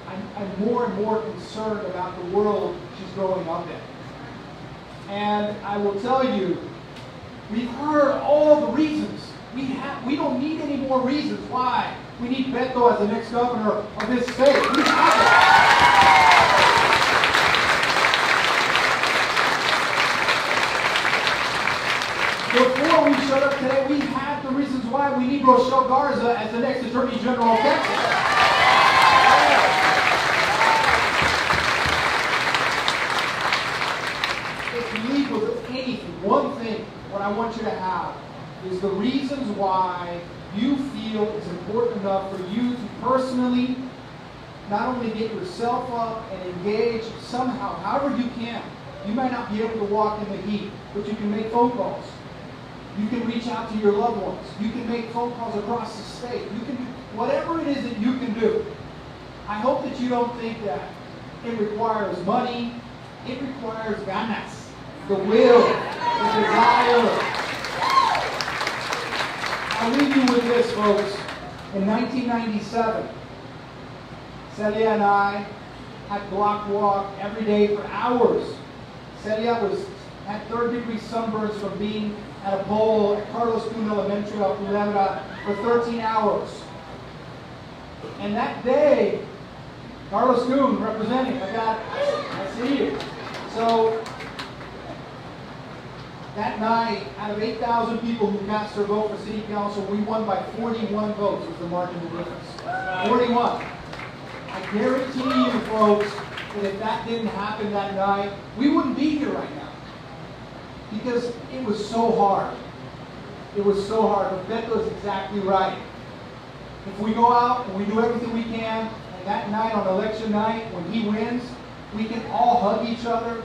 I'm more and more concerned about the world she's growing up in. And I will tell you, we've heard all the reasons. We don't need any more reasons why we need Beto as the next governor of this state. We have it. Before we showed up today, we had the reasons why we need Rochelle Garza as the next Attorney General of Texas. the reasons why you feel it's important enough for you to personally not only get yourself up and engage somehow, however you can. You might not be able to walk in the heat, but you can make phone calls. You can reach out to your loved ones. You can make phone calls across the state. You can do whatever it is that you can do. I hope that you don't think that it requires money. It requires ganas, the will, the desire. I'll leave you with this, folks. In 1997, Celia and I had block walk every day for hours. Celia had third-degree sunburns from being at a pole at Carlos Kuhn Elementary up in Culebra for 13 hours. And that day, Carlos Kuhn representing, I see you. So, that night, out of 8,000 people who cast their vote for city council, we won by 41 votes was the margin of difference. 41. I guarantee you, folks, that if that didn't happen that night, we wouldn't be here right now. Because it was so hard. It was so hard. But Beto is exactly right. If we go out and we do everything we can, and that night on election night, when he wins, we can all hug each other,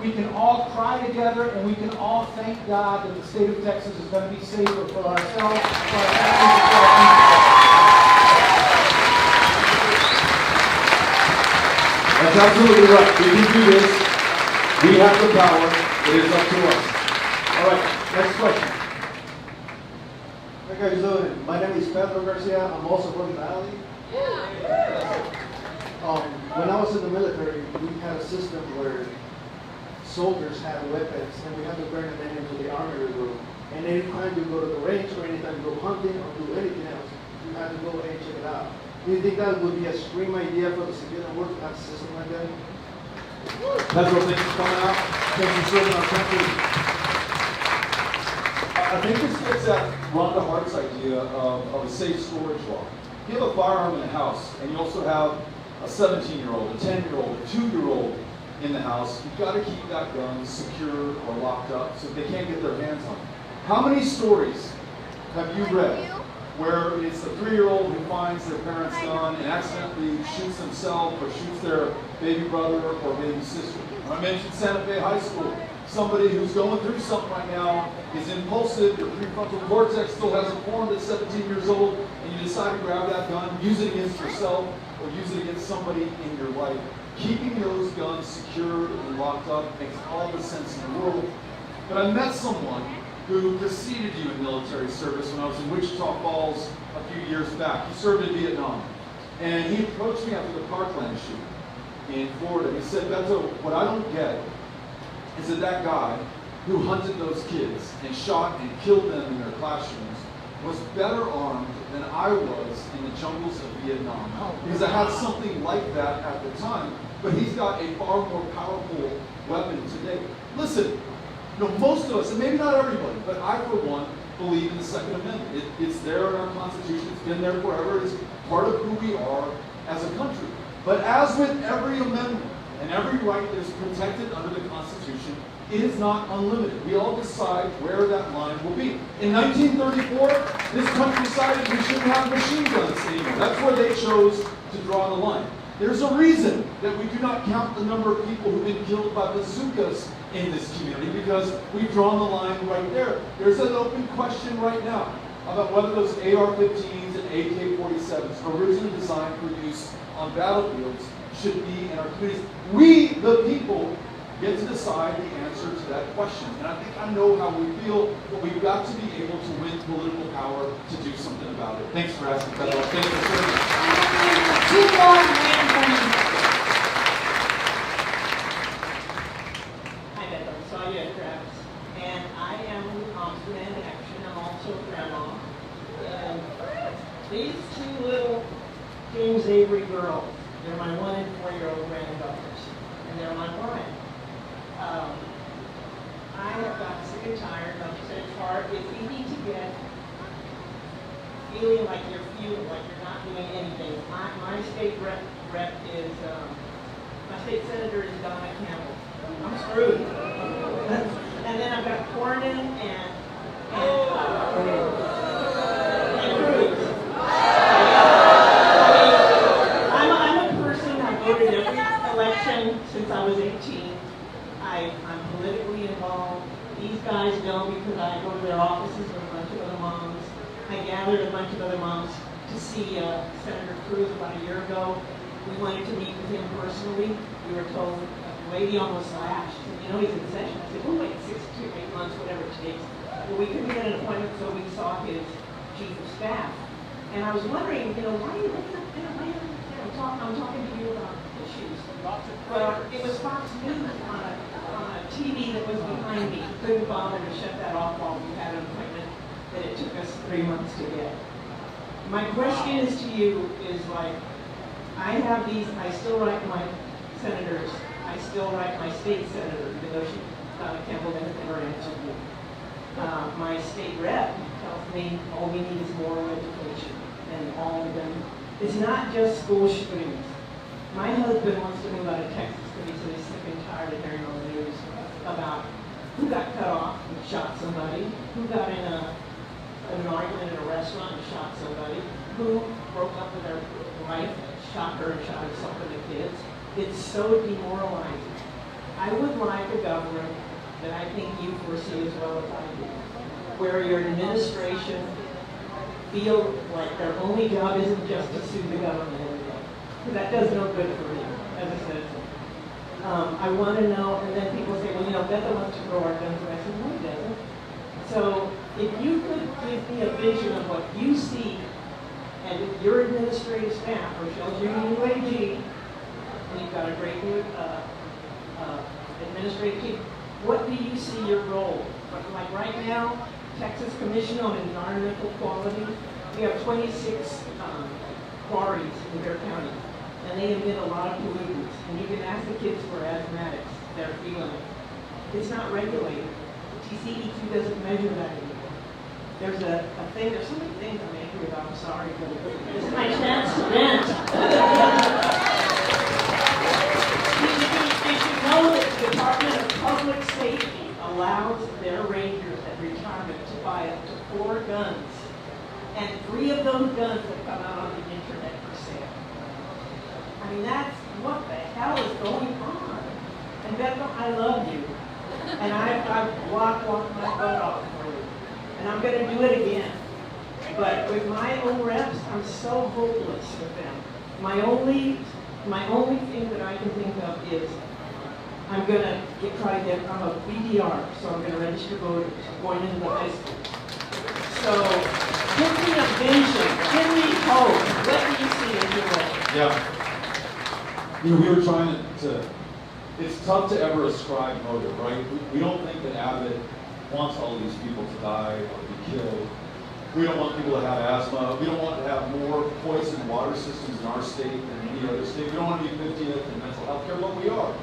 we can all cry together, and we can all thank God that the state of Texas is going to be safer for ourselves, for our families, for our people. That's absolutely right. We can do this. We have the power. It is up to us. All right, next question. How you guys doing? My name is Pedro Garcia. I'm also from the Valley. When I was in the military, we had a system where soldiers had weapons and we had to bring them into the armory room. And anytime you go to the range or anytime you go hunting or do anything else, you had to go and check it out. Do you think that would be a extreme idea for the civilian world to have a system like that? Pedro, thanks for coming out. Thanks for serving our country. I think this gets at Rhonda Hart's idea of a safe storage law. If you have a firearm in the house, and you also have a 17-year-old, a 10-year-old, a 2-year-old in the house, you've got to keep that gun secure or locked up so they can't get their hands on it. How many stories have you read where it's the 3-year-old who finds their parent's gun and accidentally shoots himself or shoots their baby brother or baby sister? I mentioned Santa Fe High School. Somebody who's going through something right now is impulsive, their prefrontal cortex still hasn't formed at 17 years old, and you decide to grab that gun, use it against yourself, or use it against somebody in your life. Keeping those guns secured and locked up makes all the sense in the world. But I met someone who preceded you in military service when I was in Wichita Falls a few years back. He served in Vietnam. And he approached me after the Parkland shooting in Florida. He said, Beto, what I don't get is that guy who hunted those kids and shot and killed them in their classrooms was better armed than I was in the jungles of Vietnam. Because I had something like that at the time, but he's got a far more powerful weapon today. Listen, most of us, and maybe not everybody, but I, for one, believe in the Second Amendment. It's there in our Constitution. It's been there forever. It's part of who we are as a country. But as with every amendment and every right that is protected under the Constitution, it is not unlimited. We all decide where that line will be. In 1934, this country decided we shouldn't have machine guns anymore. That's where they chose to draw the line. There's a reason that we do not count the number of people who've been killed by bazookas in this community, because we've drawn the line right there. There's an open question right now about whether those AR-15s and AK-47s, originally designed for use on battlefields, should be in our communities. We, the people, get to decide the answer to that question. And I think I know how we feel, but we've got to be able to win political power to do something about it. Thanks for asking, Beto. Thanks for serving. Two more random. Hi, Beto. Sadia Travis. And I am Austin in Action. I'm also a grandma. And these two little James Avery girls, they're my 1 and 4-year-old granddaughters. And they're my bride. I have gotten sick and tired, like you said, it's hard. It's easy to get feeling like you're not doing anything. My state rep is, my state senator is Donna Campbell. I'm screwed. And then I've got Cornyn and election since I was 18. I'm politically involved. These guys know because I go to their offices with a bunch of other moms. I gathered a bunch of other moms to see Senator Cruz about a year ago. We wanted to meet with him personally. We were told a lady almost laughed. She said, you know, he's in session. I said, we'll wait 6 to 8 months, whatever it takes. Well, we couldn't get an appointment, so we saw his chief of staff. And I was wondering, you know, why are you looking up there? I'm talking to you about issues. Well, it was Fox News on a TV that was behind me. Couldn't bother to shut that off while we had an appointment that it took us 3 months to get. My question is to you is like, I have these, I still write my senators, I still write my state senator, even though she, Campbell has never answered me. My state rep tells me all we need is more education, and all of them. It's not just school shootings. My husband wants to move out of Texas because he's really sick and tired of hearing on the news about who got cut off and shot somebody, who got in an argument in a restaurant and shot somebody, who broke up with their wife, shot her and shot herself and the kids. It's so demoralizing. I would like a government that I think you foresee as well as I do, where your administration feel like their only job isn't just to sue the government every day. Because that does no good for me as a citizen. I want to know, and then people say, well, you know, Beto wants to grow our guns away. I said, no, he doesn't. So if you could give me a vision of what you see, and your administrative staff, Rochelle's your new AG, and you've got a great new administrative team, what do you see your role? Like right now, Texas Commission on Environmental Quality, we have 26 quarries in Bear County, and they emit a lot of pollutants. And you can ask the kids who are asthmatics, they're feeling it. It's not regulated. TCEQ doesn't measure that anymore. There's a thing, there's so many things I'm angry about, I'm sorry, but this is my chance to vent. You should know that the Department of Public Safety allows their rangers at retirement to buy up to 4 guns. And 3 of those guns have come out on the internet for sale. I mean, that's, what the hell is going on? And Beto, I love you. And I've walked my butt off for you. And I'm going to do it again. But with my own reps, I'm so hopeless with them. My only thing that I can think of is I'm going to try to get, I'm a BDR, so I'm going to register voters. I'm going into the high school. So give me a vision, give me hope. What do you see in your role? Yeah. You know, we were trying to, it's tough to ever ascribe motive, right? We don't think that Abbott wants all these people to die or be killed. We don't want people to have asthma. We don't want to have more poisoned water systems in our state than any other state. We don't want to be 50th in mental health care, but we are.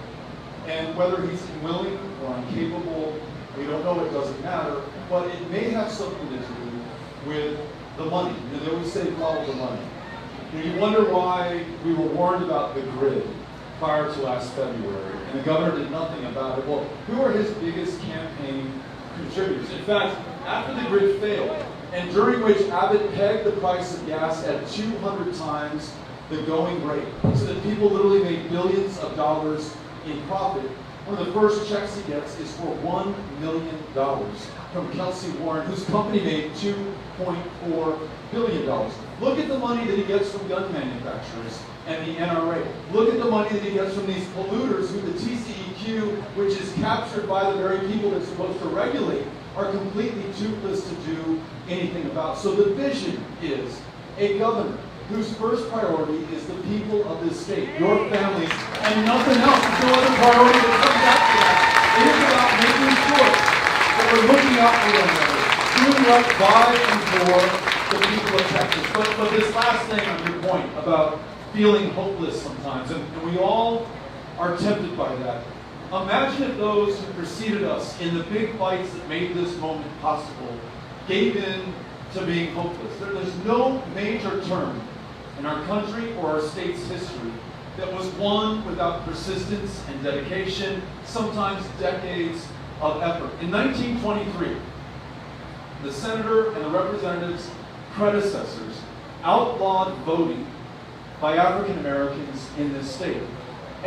And whether he's willing or incapable, we don't know, it doesn't matter. But it may have something to do with the money. You know, they always say follow the money. You wonder why we were warned about the grid prior to last February, and the governor did nothing about it. Well, who are his biggest campaign contributors? In fact, after the grid failed, and during which Abbott pegged the price of gas at 200 times the going rate, so that people literally made billions of dollars in profit, one of the first checks he gets is for $1 million from Kelsey Warren, whose company made $2.4 billion. Look at the money that he gets from gun manufacturers and the NRA. Look at the money that he gets from these polluters who the TCEQ, which is captured by the very people that's supposed to regulate, are completely toothless to do anything about. So the vision is a governor whose first priority is the people of this state, your families, and nothing else. There's no other priority that comes after that. It is about making sure that we're looking out for one another, doing right by and for the people of Texas. But this last thing on your point about feeling hopeless sometimes, and we all are tempted by that. Imagine if those who preceded us in the big fights that made this moment possible gave in to being hopeless. There's no major term in our country or our state's history that was won without persistence and dedication, sometimes decades of effort. In 1923, the senator and the representatives' predecessors outlawed voting by African Americans in this state.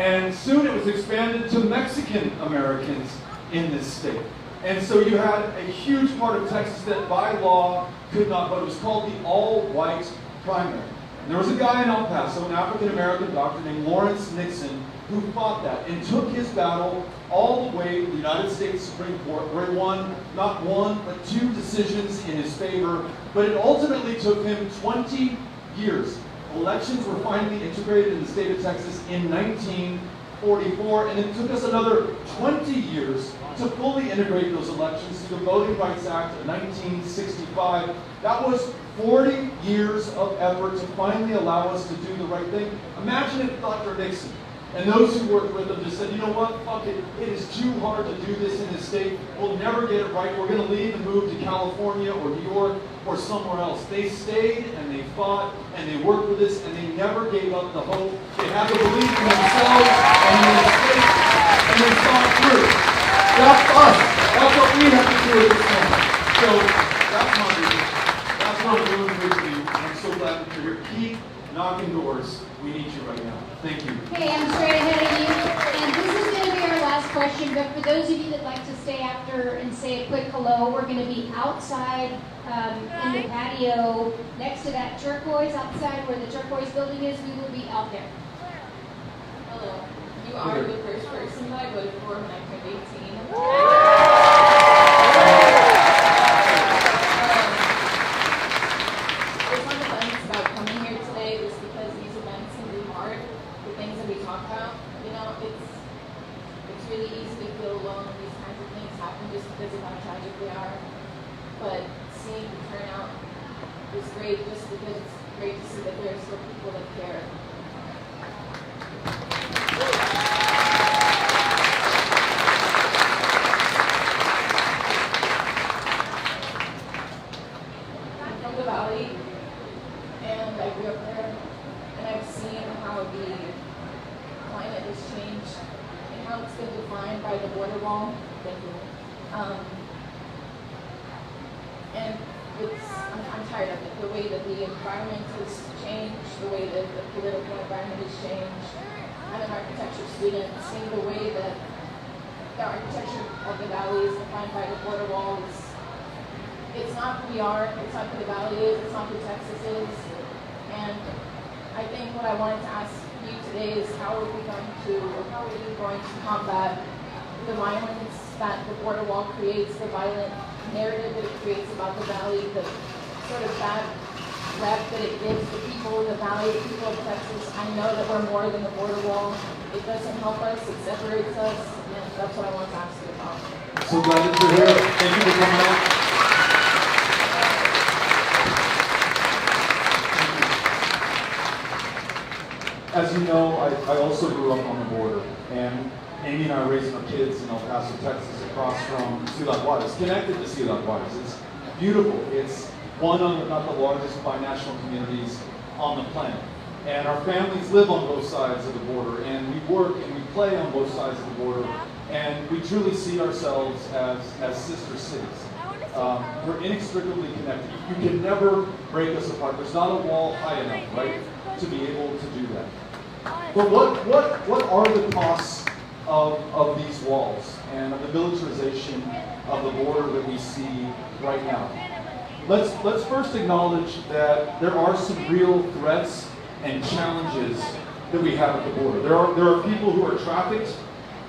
And soon it was expanded to Mexican Americans in this state. And so you had a huge part of Texas that by law could not vote. It was called the all-white primary. And there was a guy in El Paso, an African-American doctor named Lawrence Nixon, who fought that and took his battle all the way to the United States Supreme Court, where he won not one, but 2 decisions in his favor. But it ultimately took him 20 years. Elections were finally integrated in the state of Texas in 1944, and it took us another 20 years to fully integrate those elections to the Voting Rights Act of 1965. That was 40 years of effort to finally allow us to do the right thing. Imagine if Dr. Nixon and those who worked with him just said, you know what, fuck it, it is too hard to do this in this state. We'll never get it right. We're going to leave and move to California or New York or somewhere else. They stayed and they fought and they worked with us and they never gave up the hope. They had to believe in themselves and in the state, and they saw it through. That's us. That's what we have to do at this moment. So that's my reason. That's what I'm doing for you. I'm so glad that you're here. Keep knocking doors. We need you right now. Thank you. Okay, I'm straight ahead of you. And this is going to be our last question, but for those of you that like to stay after and say a quick hello, we're going to be outside in the patio next to that turquoise, outside where the turquoise building is. We will be out there. Hello. You are the first person that I voted for when I turned 18. It's one of the things about coming here today is because these events can be hard. The things that we talk about, you know, it's really easy to feel alone when these kinds of things happen just because of how tragic they are. But seeing the turnout is great just because it's great to see that there are still people that care. From the valley, and I grew up there, and I've seen how the climate has changed and how it's been defined by the border wall. Thank you. And I'm tired of it. The way that the environment has changed, the way that the political environment has changed. I'm an architecture student, seeing the way that the architecture of the valley is defined by the border wall is. It's not who we are, it's not who the valley is, it's not who Texas is. And I think what I wanted to ask you today is how are you going to combat the violence that the border wall creates, the violent narrative that it creates about the valley, the sort of bad rep that it gives the people in the valley, the people of Texas. I know that we're more than the border wall. It doesn't help us, it separates us, and that's what I want to ask you about. So glad that you're here. Thank you for coming out. As you know, I also grew up on the border, and Amy and I are raising our kids in El Paso, Texas, across from Ciudad Juarez, connected to Ciudad Juarez. It's beautiful. It's one of, not the largest binational communities on the planet. And our families live on both sides of the border, and we work and we play on both sides of the border, and we truly see ourselves as sister cities. We're inextricably connected. You can never break us apart. There's not a wall high enough, right, to be able to do that. But what are the costs of these walls and of the militarization of the border that we see right now? Let's first acknowledge that there are some real threats and challenges that we have at the border. There are people who are trafficked.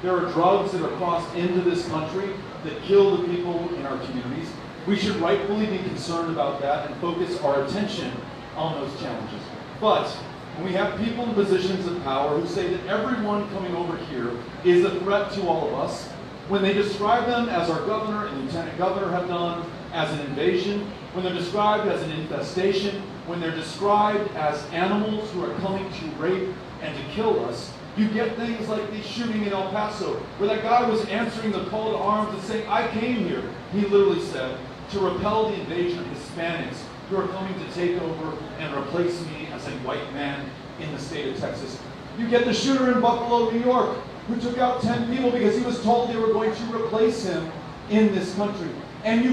There are drugs that are crossed into this country that kill the people in our communities. We should rightfully be concerned about that and focus our attention on those challenges. But when we have people in positions of power who say that everyone coming over here is a threat to all of us, when they describe them, as our governor and lieutenant governor have done, as an invasion, when they're described as an infestation, when they're described as animals who are coming to rape and to kill us, you get things like the shooting in El Paso, where that guy was answering the call to arms and saying, I came here, he literally said, to repel the invasion of Hispanics who are coming to take over and replace me as a white man in the state of Texas. You get the shooter in Buffalo, New York, who took out 10 people because he was told they were going to replace him in this country. And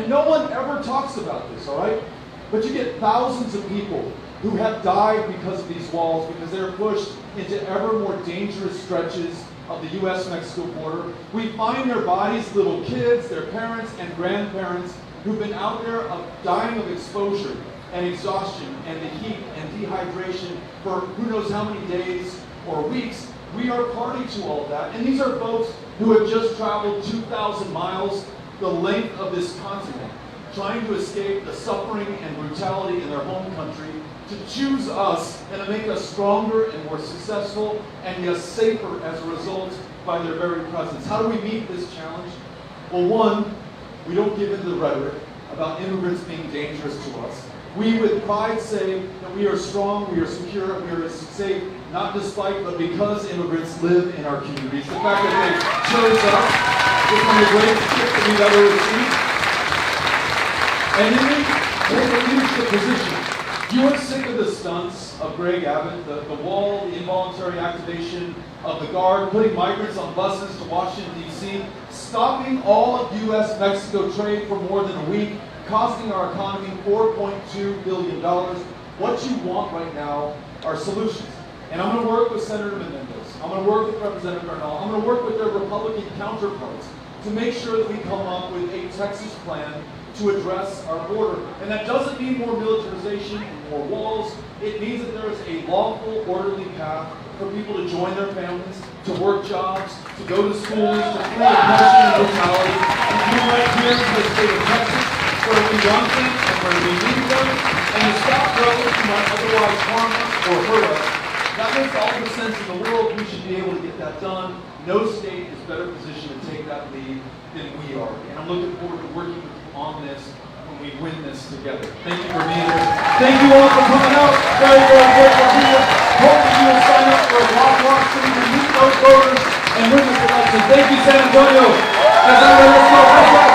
no one ever talks about this, all right? But you get thousands of people who have died because of these walls, because they're pushed into ever more dangerous stretches of the U.S.-Mexico border. We find their bodies, little kids, their parents and grandparents who've been out there dying of exposure and exhaustion and the heat and dehydration for who knows how many days or weeks. We are party to all of that. And these are folks who have just traveled 2,000 miles, the length of this continent, trying to escape the suffering and brutality in their home country, to choose us and to make us stronger and more successful and yet safer as a result by their very presence. How do we meet this challenge? Well, one, we don't give in to the rhetoric about immigrants being dangerous to us. We with pride say that we are strong, we are secure, we are safe, not despite, but because immigrants live in our communities. The fact that they chose us is one of the greatest gifts that we've ever received. And in a leadership position, you are sick of the stunts of Greg Abbott, the wall, the involuntary activation of the Guard, putting migrants on buses to Washington, D.C., stopping all of U.S.-Mexico trade for more than a week, costing our economy $4.2 billion. What you want right now are solutions. And I'm going to work with Senator Menendez. I'm going to work with Representative Bernal. I'm going to work with their Republican counterparts to make sure that we come up with a Texas plan to address our border. And that doesn't mean more militarization and more walls. It means that there is a lawful, orderly path for people to join their families, to work jobs, to go to schools, to flee oppression and brutality, and come right here to the state of Texas, where we want them and where we need them, and to stop those who might otherwise harm us or hurt us. That makes all the sense in the world. We should be able to get that done. No state is better positioned to take that lead than we are. And I'm looking forward to working with you on this when we win this together. Thank you for being here. Thank you all for coming out. Very, very grateful to you. Hope that you will sign up for a walk so we can meet those voters and win this election. Thank you, San Antonio. As I let us go,